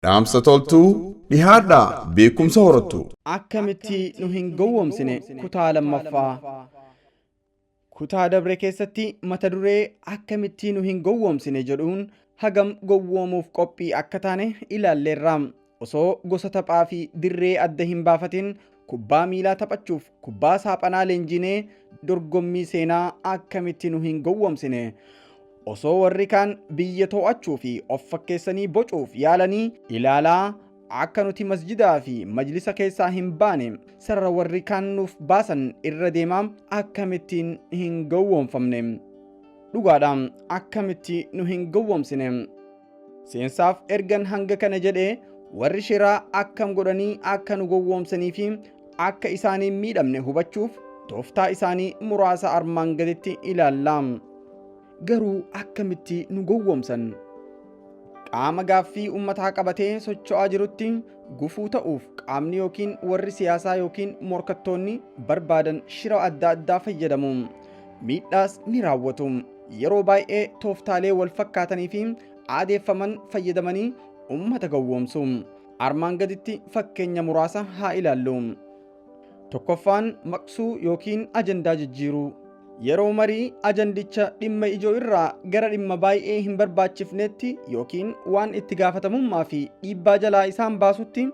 Dhaamsa toltuu dhihaadhaa beekumsa horattu. Akkamitti nu hin gowwoomsine kutaa 2ffaa. Kutaa dabre keessatti mata duree akkamitti nu hin gowwoomsine jedhuun hagam gowwoomuuf qophii akka taane ilaalleerra. Osoo gosa taphaa fi dirree adda hin baafatin kubbaa miilaa taphachuuf kubbaa saaphanaa leenjinee dorgommii seenaa akkamitti nu hin gowwoomsine. Osoo warri kaan biyya to'achuu fi of fakkeessanii bocuuf yaalanii ilaalaa akka nuti masjidaa fi majlisa keessaa hin baane sarara warri kaan nuuf baasan irra deemaa akkamittiin hin gowwoomfamne. Dhugaadhaan akkamitti nu hin gowwoomsine. Seensaaf ergan hanga kana jedhee warri shiraa akkam godhanii akka nu gowwoomsanii fi akka isaanii miidhamne hubachuuf tooftaa isaanii muraasa armaan gaditti ilaalla. Garuu akkamitti nu gowwoomsan. Qaama gaaffii ummataa qabatee socho'aa jirutti gufuu ta'uuf qaamni yookiin warri siyaasaa yookiin morkattoonni barbaadan shira adda addaa fayyadamu. Miidhaas ni raawwatu. Yeroo baay'ee tooftaalee wal fakkaatanii fi aadeeffaman fayyadamanii ummata gowwoomsu. Armaan gaditti fakkeenya muraasa haa ilaallu. Tokkoffaan maqsuu yookiin ajandaa jijjiiruu. Yeroo marii ajandicha dhimma ijoo irraa gara dhimma baay'ee hin barbaachifnetti yookiin waan itti gaafatamummaa fi dhiibbaa jalaa isaan baasutti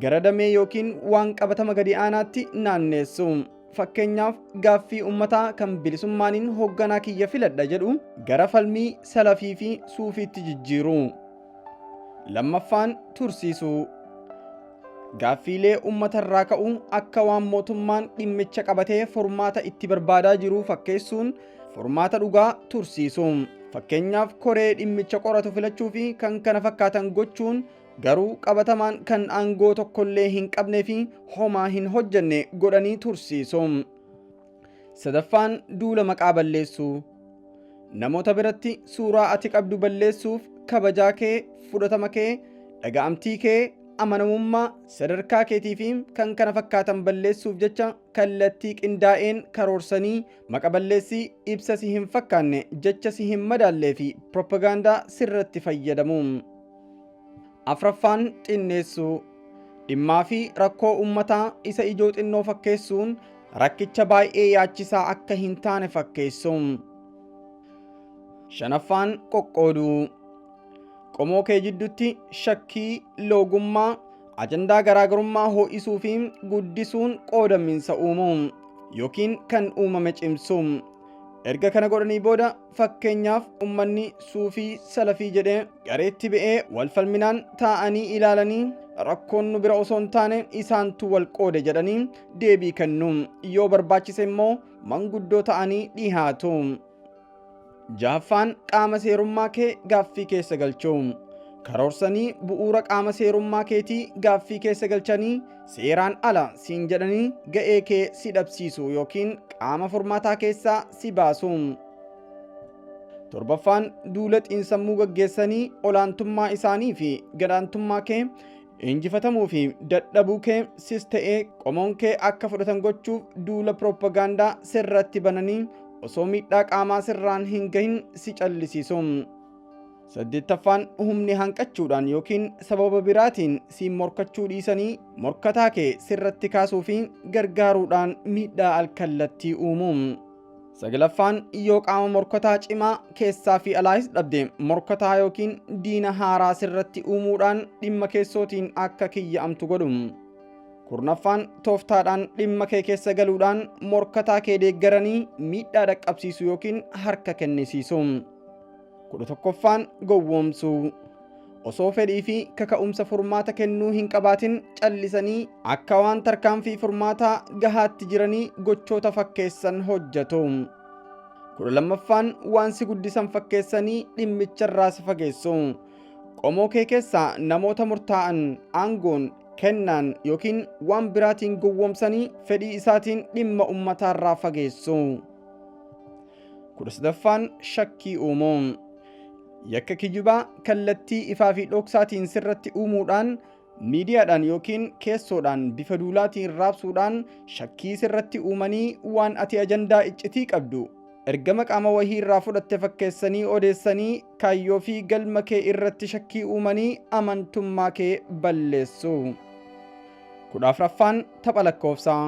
gara damee yookiin waan qabatama gadi aanaatti naanneessu. Fakkeenyaaf gaaffii ummataa kan bilisummaaniin hoogganaa kiyya filadha jedhu gara falmii salafii fi suufiitti jijjiiru. Lammaffaan tursiisuu. Gaaffiilee uummatarraa ka'u akka waan mootummaan dhimmicha qabatee furmaata itti barbaadaa jiru fakkeessuun furmaata dhugaa tursiisu. Fakkeenyaaf koree dhimmicha qoratu filachuu fi kan kana fakkaatan gochuun garuu qabatamaan kan aangoo tokkollee hin qabnee fi homaa hin hojjenne godhanii tursiisu. Sadaffaan duula maqaa balleessuu. Namoota biratti suuraa ati qabdu balleessuuf kabajaa kee, fudhatama kee, dhaga'amtii kee, amanamummaa sadarkaa keetii fi kan kana fakkaatan balleessuuf jecha kallattii qindaa'een karoorsanii maqa balleessii ibsa si hin fakkaanne jecha si hin madaallee fi propagaandaa sirratti fayyadamu. Afraffaan xinneessuu. Dhimmaa fi rakkoo ummataa isa ijoo xinnoo fakkeessuun rakkicha baay'ee yaachisaa akka hin taane fakkeessu. Shanaffaan qoqqooduu. Qomoo kee jidduutti shakkii, loogummaa, ajandaa garaagarummaa ho'isuu fi guddisuun qoodaminsa uumuu yookiin kan uumame cimsu. Erga kana godhanii booda fakkeenyaaf ummanni suufii salafii jedhee gareetti ba'ee wal falminaan taa'anii ilaalanii rakkoon nu bira osoo hin taane isaantu wal qoode jedhanii deebii kennu. Yoo barbaachise immoo manguddoo ta'anii dhihaatu. Jahaffaan qaama seerummaa kee gaaffii keessa galchuu. Karoorsanii bu'uura qaama seerummaa keetii gaaffii keessa galchanii seeraan ala siin jedhanii ga'ee kee si dhabsiisu yookiin qaama furmaataa keessaa si baasu. Torbaffaan duula xiinsammuu gaggeessanii olaantummaa isaanii fi gadaantummaa kee injifatamuu fi dadhabuu kee sis ta'ee qomoon kee akka fudhatan gochuuf duula propagaandaa sirratti bananii osoo miidhaa qaamaa sirraan hin gahin si callisiisu. Saddeettaffaan humni hanqachuudhaan yookiin sababa biraatiin si morkachuu dhiisanii morkataa kee sirratti kaasuu fi gargaaruudhaan miidhaa alkallattii uumu. Sagalaffaan yoo qaama morkataa cimaa keessaa fi alaayis dhabde morkataa yookiin diina haaraa sirratti uumuudhaan dhimma keessootiin akka kiyya'amtu godhu. Kurnaffaan tooftaadhaan dhimma kee keessa galuudhaan morkataa kee deeggaranii miidhaa dhaqqabsiisu yookiin harka kennisiisu. 11ffaan gowwoomsuu. Osoo fedhii fi kaka'umsa furmaata kennuu hin qabaatin callisanii akka waan tarkaanfii furmaataa gahaatti jiranii gochoota fakkeessan hojjetu. 12ffaan waan si guddisan fakkeessanii dhimmicharraa si fageessu. Qomoo kee keessaa namoota murtaa'an aangoon kennaan yookiin waan biraatiin gowwoomsanii fedhii isaatiin dhimma ummataarraa fageessu. 13ffaan shakkii uumuu. Yakka kijibaa kallattii ifaa fi dhoksaatiin sirratti uumuudhaan miidiyaadhaan yookiin keessoodhaan bifa duulaatiin raabsuudhaan shakkii sirratti uumanii waan ati ajandaa iccitii qabdu ergama qaama wahii irraa fudhatte fakkeessanii odeessanii kaayyoo fi galma kee irratti shakkii uumanii amantummaa kee balleessu. 14ffaan tapha lakkoofsaa.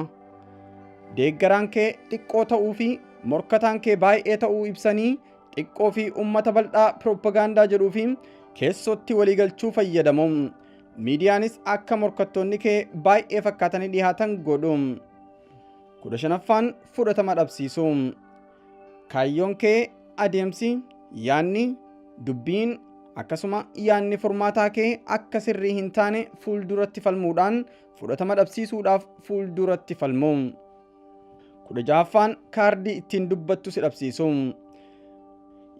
Deeggaraan kee xiqqoo ta'uu fi morkataan kee baay'ee ta'uu ibsanii xiqqoo fi ummata bal'aa piroopagaandaa jedhuu fi keessotti waliigalchuu fayyadamu. Miidiyaanis akka morkattoonni kee baay'ee fakkaatanii dhihaatan godhu. 15ffaan fudhatama dhabsiisu. Kaayyoon kee adeemsi, yaanni, dubbiin akkasuma yaanni furmaataa kee akka sirrii hin taane fuulduratti falmuudhaan fudhatama dhabsiisuudhaaf fuulduratti falmu. 16ffaan kaardii ittiin dubbattu si dhabsiisu.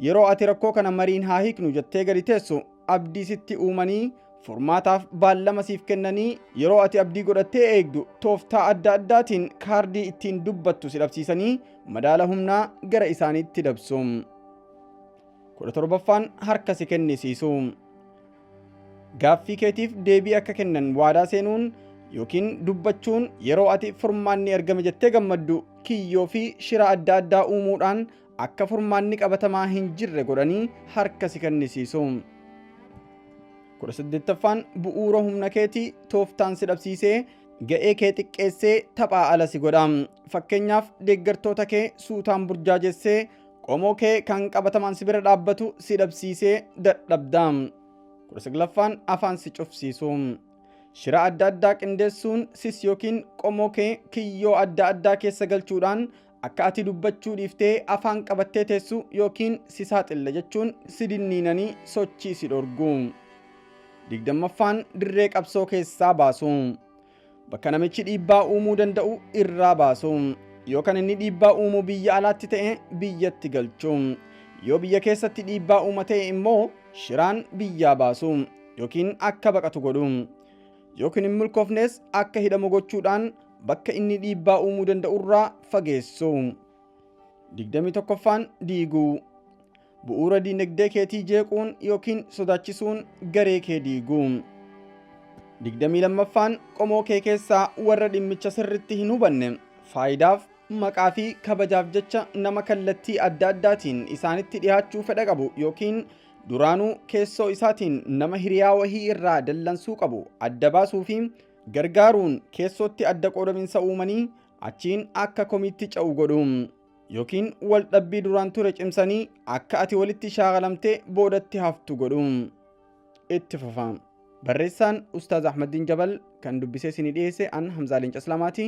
Yeroo ati rakkoo kana mariin haa hiiknu jettee gadi teessu abdii sitti uumanii furmaataaf baallama siif kennanii yeroo ati abdii godhattee eegdu tooftaa adda addaatiin kaardii ittiin dubbattu si dhabsiisanii madaala humnaa gara isaaniitti dabsu. 17ffaan harka si kennisiisu. Gaaffii keetiif deebii akka kennan waadaa seenuun yookiin dubbachuun yeroo ati furmaanni argame jettee gammaddu kiyyoo fi shira adda addaa uumuudhaan akka furmaanni qabatamaa hin jirre godhanii harka si kennisiisu. 18ffaan bu'uura humna keetii tooftaan si dhabsiisee ga'ee kee xiqqeessee taphaa ala si godha. Fakkeenyaaf deeggartoota kee suutaan burjaajessee qomoo kee kan qabatamaan si bira dhaabbatu si dhabsiisee dadhabda. 19ffaan afaan si cufsiisu. Shira adda addaa qindeessuun sis yookiin qomoo kee kiyyoo adda addaa keessa galchuudhaan akka ati dubbachuu dhiiftee afaan qabattee teessu yookiin si saaxilla jechuun si dinniinanii sochii si dhorgu. 20ffaan dirree qabsoo keessaa baasu. Bakka namichi dhiibbaa uumuu danda'u irraa baasu. Yoo kan inni dhiibbaa uumuu biyya alaatti ta'e biyyatti galchu. Yoo biyya keessatti dhiibbaa uuma ta'e immoo shiraan biyyaa baasu yookiin akka baqatu godhu. Yookiin hin milkoofnes akka hidhamu gochuudhaan bakka inni dhiibbaa uumuu danda'u irraa fageessu. 21ffaan diiguu. Bu'uura diinagdee keetii jeequun yookiin sodaachisuun garee kee diigu. 22ffaan qomoo kee keessaa warra dhimmicha sirritti hin hubanne faayidaaf maqaa fi kabajaaf jecha nama kallattii adda addaatiin isaanitti dhihaachuu fedha qabu yookiin duraanuu keessoo isaatiin nama hiriyaa wahii irraa dallansuu qabu adda baasuu fi gargaaruun keessootti adda qoodaminsa uumanii achiin akka komiitti ca'u godhu. Yookiin wal dhabbii duraan ture cimsanii akka ati walitti shaagalamtee boodatti haftu godhu. Itti fufa. Barreessaan Ustaaz Ahmedin Jebel kan dubbisee isinii dhiyeesse an Hamzaa Leenca Islaamaati.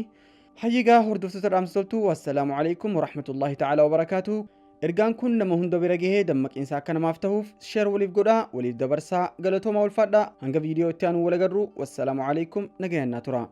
Hayyigaa hordoftoota Dhaamsa Toltuu wassalaamu alaikum warahmatullahi ta'ala wabarakaatu. Ergaan kun nama hunda bira gahee dammaqiinsa akka namaaf ta'uuf sheer waliif godhaa, waliif dabarsaa, galatoomaa ulfaadhaa. Hanga viidiyoo itti aanu wal agarru. Wassalaamu alaikum, nagayannaa tura.